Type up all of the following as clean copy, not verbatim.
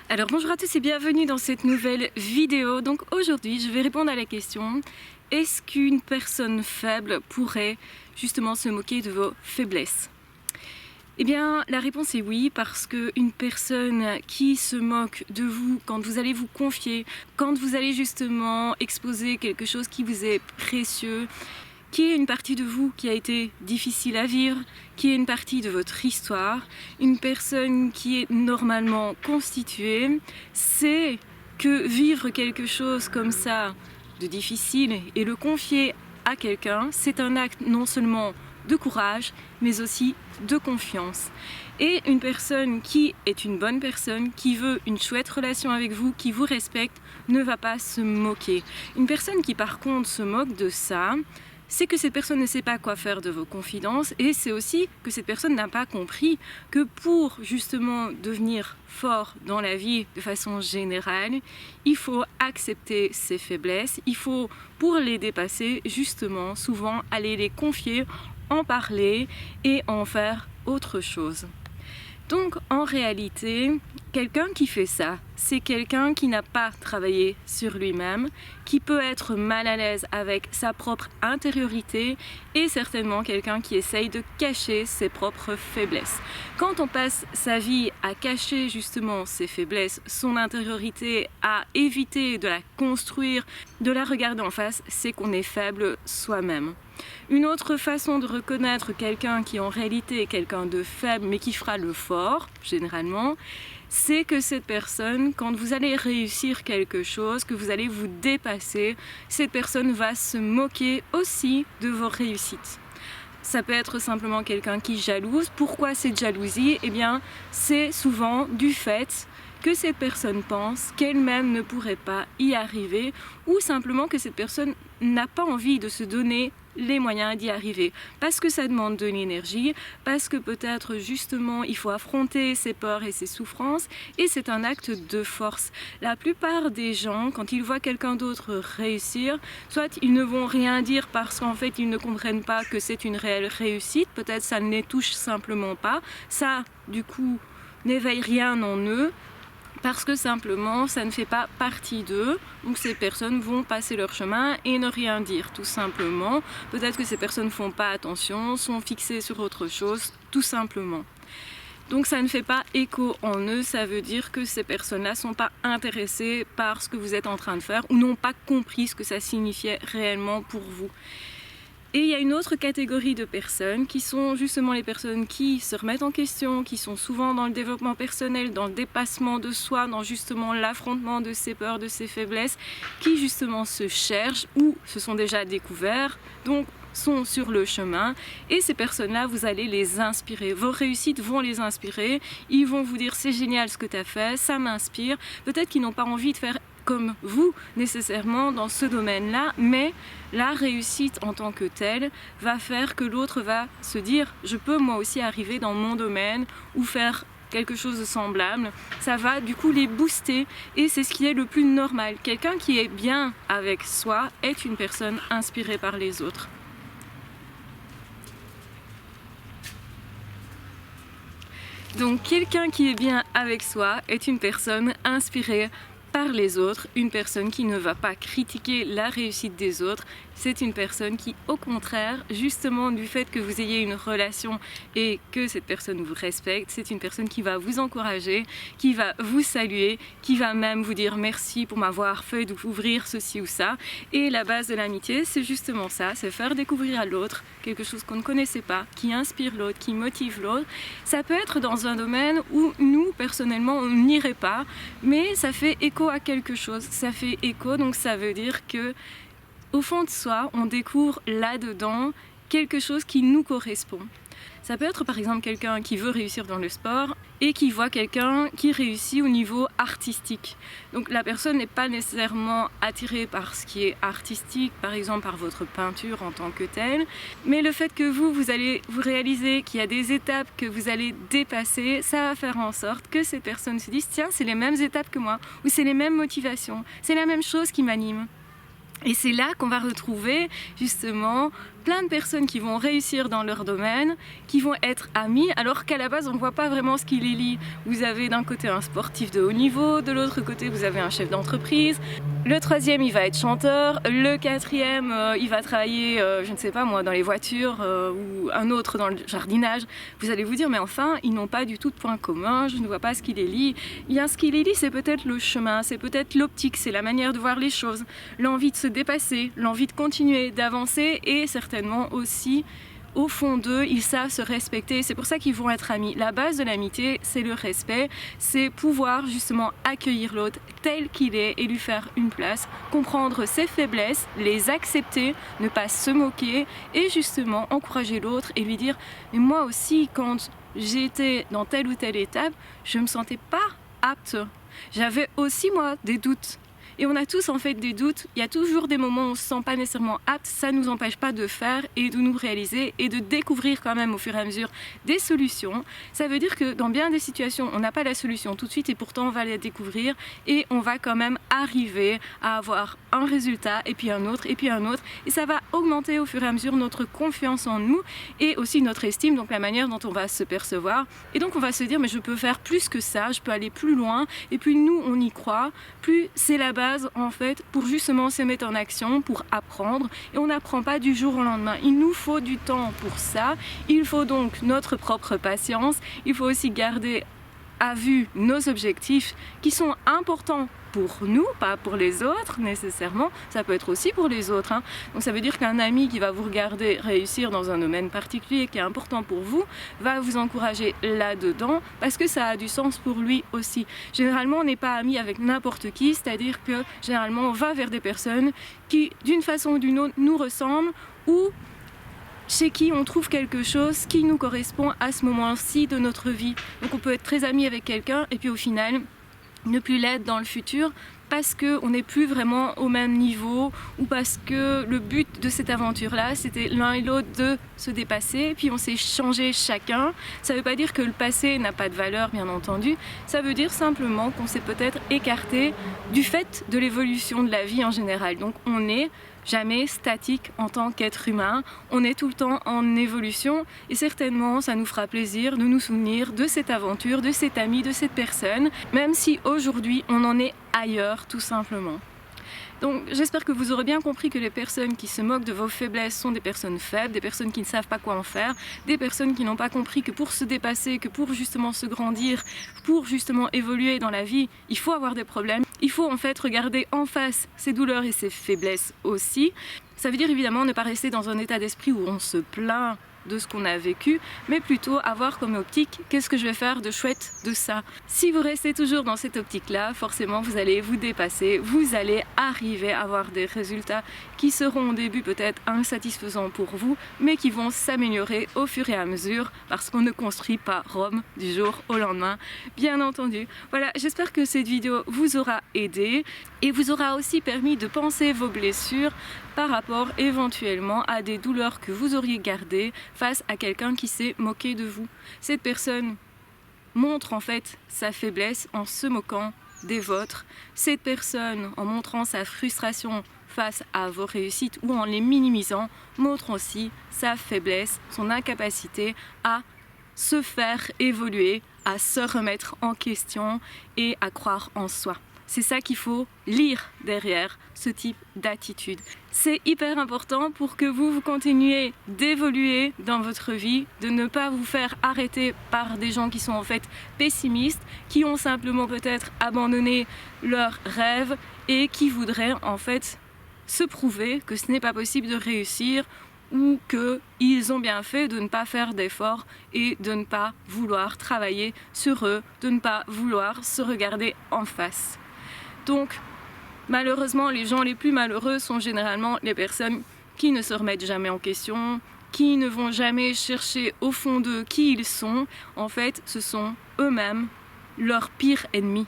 Alors bonjour à tous et bienvenue dans cette nouvelle vidéo. Donc aujourd'hui je vais répondre à la question: est-ce qu'une personne faible pourrait justement se moquer de vos faiblesses? Eh bien la réponse est oui, parce qu'une personne qui se moque de vous quand vous allez vous confier, quand vous allez justement exposer quelque chose qui vous est précieux, qui est une partie de vous qui a été difficile à vivre, qui est une partie de votre histoire, une personne qui est normalement constituée, sait que vivre quelque chose comme ça de difficile et le confier à quelqu'un, c'est un acte non seulement de courage, mais aussi de confiance. Et une personne qui est une bonne personne, qui veut une chouette relation avec vous, qui vous respecte, ne va pas se moquer. Une personne qui par contre se moque de ça, c'est que cette personne ne sait pas quoi faire de vos confidences, et c'est aussi que cette personne n'a pas compris que pour justement devenir fort dans la vie de façon générale, il faut accepter ses faiblesses, il faut, pour les dépasser, justement souvent aller les confier, en parler et en faire autre chose. Donc en réalité, quelqu'un qui fait ça, c'est quelqu'un qui n'a pas travaillé sur lui-même, qui peut être mal à l'aise avec sa propre intériorité et certainement quelqu'un qui essaye de cacher ses propres faiblesses. Quand on passe sa vie à cacher justement ses faiblesses, son intériorité, à éviter de la construire, de la regarder en face, c'est qu'on est faible soi-même. Une autre façon de reconnaître quelqu'un qui en réalité est quelqu'un de faible mais qui fera le fort, généralement, c'est que cette personne, quand vous allez réussir quelque chose, que vous allez vous dépasser, cette personne va se moquer aussi de vos réussites. Ça peut être simplement quelqu'un qui jalouse. Pourquoi cette jalousie? Eh bien, c'est souvent du fait que cette personne pense qu'elle-même ne pourrait pas y arriver, ou simplement que cette personne n'a pas envie de se donner les moyens d'y arriver, parce que ça demande de l'énergie, parce que peut-être justement il faut affronter ses peurs et ses souffrances, et c'est un acte de force. La plupart des gens, quand ils voient quelqu'un d'autre réussir, soit ils ne vont rien dire parce qu'en fait ils ne comprennent pas que c'est une réelle réussite, peut-être ça ne les touche simplement pas, ça du coup n'éveille rien en eux, parce que simplement ça ne fait pas partie d'eux, donc ces personnes vont passer leur chemin et ne rien dire, tout simplement. Peut-être que ces personnes ne font pas attention, sont fixées sur autre chose, tout simplement. Donc ça ne fait pas écho en eux, ça veut dire que ces personnes-là ne sont pas intéressées par ce que vous êtes en train de faire, ou n'ont pas compris ce que ça signifiait réellement pour vous. Et il y a une autre catégorie de personnes qui sont justement les personnes qui se remettent en question, qui sont souvent dans le développement personnel, dans le dépassement de soi, dans justement l'affrontement de ses peurs, de ses faiblesses, qui justement se cherchent ou se sont déjà découverts, donc sont sur le chemin. Et ces personnes-là, vous allez les inspirer. Vos réussites vont les inspirer. Ils vont vous dire: c'est génial ce que tu as fait, ça m'inspire. Peut-être qu'ils n'ont pas envie de faire comme vous nécessairement dans ce domaine-là, mais la réussite en tant que telle va faire que l'autre va se dire: je peux moi aussi arriver dans mon domaine ou faire quelque chose de semblable. Ça va du coup les booster, et c'est ce qui est le plus normal. Quelqu'un qui est bien avec soi est une personne inspirée par les autres. Donc quelqu'un qui est bien avec soi est une personne inspirée par les autres, une personne qui ne va pas critiquer la réussite des autres. C'est une personne qui, au contraire, justement du fait que vous ayez une relation et que cette personne vous respecte, c'est une personne qui va vous encourager, qui va vous saluer, qui va même vous dire merci pour m'avoir fait découvrir ceci ou ça. Et la base de l'amitié, c'est justement ça, c'est faire découvrir à l'autre quelque chose qu'on ne connaissait pas, qui inspire l'autre, qui motive l'autre. Ça peut être dans un domaine où nous, personnellement, on n'irait pas, mais ça fait écho à quelque chose. Ça fait écho, donc ça veut dire que au fond de soi, on découvre là-dedans quelque chose qui nous correspond. Ça peut être par exemple quelqu'un qui veut réussir dans le sport et qui voit quelqu'un qui réussit au niveau artistique. Donc la personne n'est pas nécessairement attirée par ce qui est artistique, par exemple par votre peinture en tant que telle, mais le fait que vous allez vous réaliser qu'il y a des étapes que vous allez dépasser, ça va faire en sorte que ces personnes se disent: tiens, c'est les mêmes étapes que moi, ou c'est les mêmes motivations, c'est la même chose qui m'anime. Et c'est là qu'on va retrouver justement plein de personnes qui vont réussir dans leur domaine, qui vont être amis, alors qu'à la base on ne voit pas vraiment ce qui les lie. Vous avez d'un côté un sportif de haut niveau, de l'autre côté vous avez un chef d'entreprise, le troisième il va être chanteur, le quatrième il va travailler, je ne sais pas moi, dans les voitures ou un autre dans le jardinage. Vous allez vous dire mais enfin ils n'ont pas du tout de points communs, je ne vois pas ce qui les lie. Bien ce qui les lie c'est peut-être le chemin, c'est peut-être l'optique, c'est la manière de voir les choses, l'envie de se dépasser, l'envie de continuer, d'avancer et certainement aussi au fond d'eux, ils savent se respecter, c'est pour ça qu'ils vont être amis. La base de l'amitié, c'est le respect, c'est pouvoir justement accueillir l'autre tel qu'il est et lui faire une place, comprendre ses faiblesses, les accepter, ne pas se moquer et justement encourager l'autre et lui dire « mais moi aussi, quand j'étais dans telle ou telle étape, je ne me sentais pas apte. J'avais aussi moi des doutes. » Et on a tous en fait des doutes, il y a toujours des moments où on ne se sent pas nécessairement apte, ça ne nous empêche pas de faire et de nous réaliser et de découvrir quand même au fur et à mesure des solutions. Ça veut dire que dans bien des situations, on n'a pas la solution tout de suite et pourtant on va la découvrir et on va quand même arriver à avoir un résultat et puis un autre et puis un autre et ça va augmenter au fur et à mesure notre confiance en nous et aussi notre estime, donc la manière dont on va se percevoir. Et donc on va se dire mais je peux faire plus que ça, je peux aller plus loin et plus nous on y croit, plus c'est la base en fait pour justement se mettre en action, pour apprendre et on n'apprend pas du jour au lendemain. Il nous faut du temps pour ça, il faut donc notre propre patience, il faut aussi garder à vue nos objectifs qui sont importants pour nous, pas pour les autres nécessairement, ça peut être aussi pour les autres. Donc ça veut dire qu'un ami qui va vous regarder réussir dans un domaine particulier qui est important pour vous, va vous encourager là-dedans parce que ça a du sens pour lui aussi. Généralement on n'est pas ami avec n'importe qui, c'est-à-dire que généralement on va vers des personnes qui d'une façon ou d'une autre nous ressemblent ou chez qui on trouve quelque chose qui nous correspond à ce moment-ci de notre vie. Donc on peut être très ami avec quelqu'un et puis au final ne plus l'être dans le futur parce qu'on n'est plus vraiment au même niveau ou parce que le but de cette aventure-là, c'était l'un et l'autre de se dépasser, puis on s'est changé chacun. Ça ne veut pas dire que le passé n'a pas de valeur, bien entendu. Ça veut dire simplement qu'on s'est peut-être écarté du fait de l'évolution de la vie en général. Donc on n'est jamais statique en tant qu'être humain, on est tout le temps en évolution et certainement ça nous fera plaisir de nous souvenir de cette aventure, de cet ami, de cette personne, même si aujourd'hui on en est ailleurs tout simplement. Donc j'espère que vous aurez bien compris que les personnes qui se moquent de vos faiblesses sont des personnes faibles, des personnes qui ne savent pas quoi en faire, des personnes qui n'ont pas compris que pour se dépasser, que pour justement se grandir, pour justement évoluer dans la vie, il faut avoir des problèmes. Il faut en fait regarder en face ses douleurs et ses faiblesses aussi. Ça veut dire évidemment ne pas rester dans un état d'esprit où on se plaint de ce qu'on a vécu, mais plutôt avoir comme optique qu'est-ce que je vais faire de chouette de ça. Si vous restez toujours dans cette optique-là, forcément vous allez vous dépasser, vous allez arriver à avoir des résultats qui seront au début peut-être insatisfaisants pour vous, mais qui vont s'améliorer au fur et à mesure parce qu'on ne construit pas Rome du jour au lendemain, bien entendu. Voilà, j'espère que cette vidéo vous aura aidé et vous aura aussi permis de penser vos blessures par rapport éventuellement à des douleurs que vous auriez gardées face à quelqu'un qui s'est moqué de vous. Cette personne montre en fait sa faiblesse en se moquant des vôtres. Cette personne, en montrant sa frustration face à vos réussites ou en les minimisant, montre aussi sa faiblesse, son incapacité à se faire évoluer, à se remettre en question et à croire en soi. C'est ça qu'il faut lire derrière ce type d'attitude. C'est hyper important pour que vous continuiez d'évoluer dans votre vie, de ne pas vous faire arrêter par des gens qui sont en fait pessimistes, qui ont simplement peut-être abandonné leurs rêves et qui voudraient en fait se prouver que ce n'est pas possible de réussir ou qu'ils ont bien fait de ne pas faire d'efforts et de ne pas vouloir travailler sur eux, de ne pas vouloir se regarder en face. Donc, malheureusement, les gens les plus malheureux sont généralement les personnes qui ne se remettent jamais en question, qui ne vont jamais chercher au fond d'eux qui ils sont. En fait, ce sont eux-mêmes leur pire ennemi.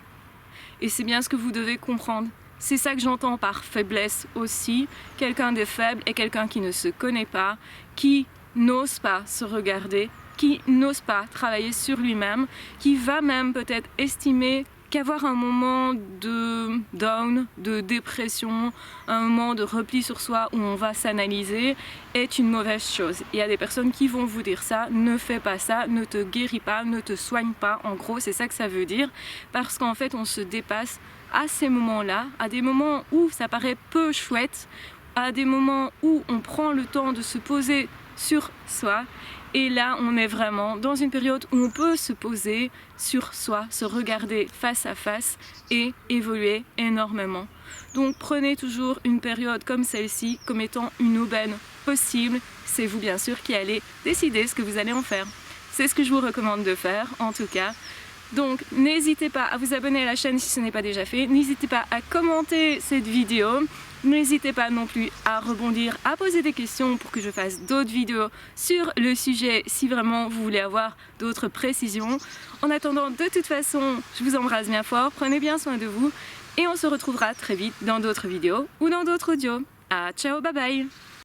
Et c'est bien ce que vous devez comprendre. C'est ça que j'entends par faiblesse aussi. Quelqu'un de faible est quelqu'un qui ne se connaît pas, qui n'ose pas se regarder, qui n'ose pas travailler sur lui-même, qui va même peut-être estimer qu'avoir un moment de down, de dépression, un moment de repli sur soi où on va s'analyser est une mauvaise chose. Il y a des personnes qui vont vous dire ça, ne fais pas ça, ne te guéris pas, ne te soigne pas, en gros c'est ça que ça veut dire, parce qu'en fait on se dépasse à ces moments-là, à des moments où ça paraît peu chouette, à des moments où on prend le temps de se poser sur soi. Et là, on est vraiment dans une période où on peut se poser sur soi, se regarder face à face et évoluer énormément. Donc prenez toujours une période comme celle-ci comme étant une aubaine possible. C'est vous bien sûr qui allez décider ce que vous allez en faire. C'est ce que je vous recommande de faire en tout cas. Donc n'hésitez pas à vous abonner à la chaîne si ce n'est pas déjà fait, n'hésitez pas à commenter cette vidéo, n'hésitez pas non plus à rebondir, à poser des questions pour que je fasse d'autres vidéos sur le sujet si vraiment vous voulez avoir d'autres précisions. En attendant, de toute façon, je vous embrasse bien fort, prenez bien soin de vous et on se retrouvera très vite dans d'autres vidéos ou dans d'autres audios. Ciao, bye bye!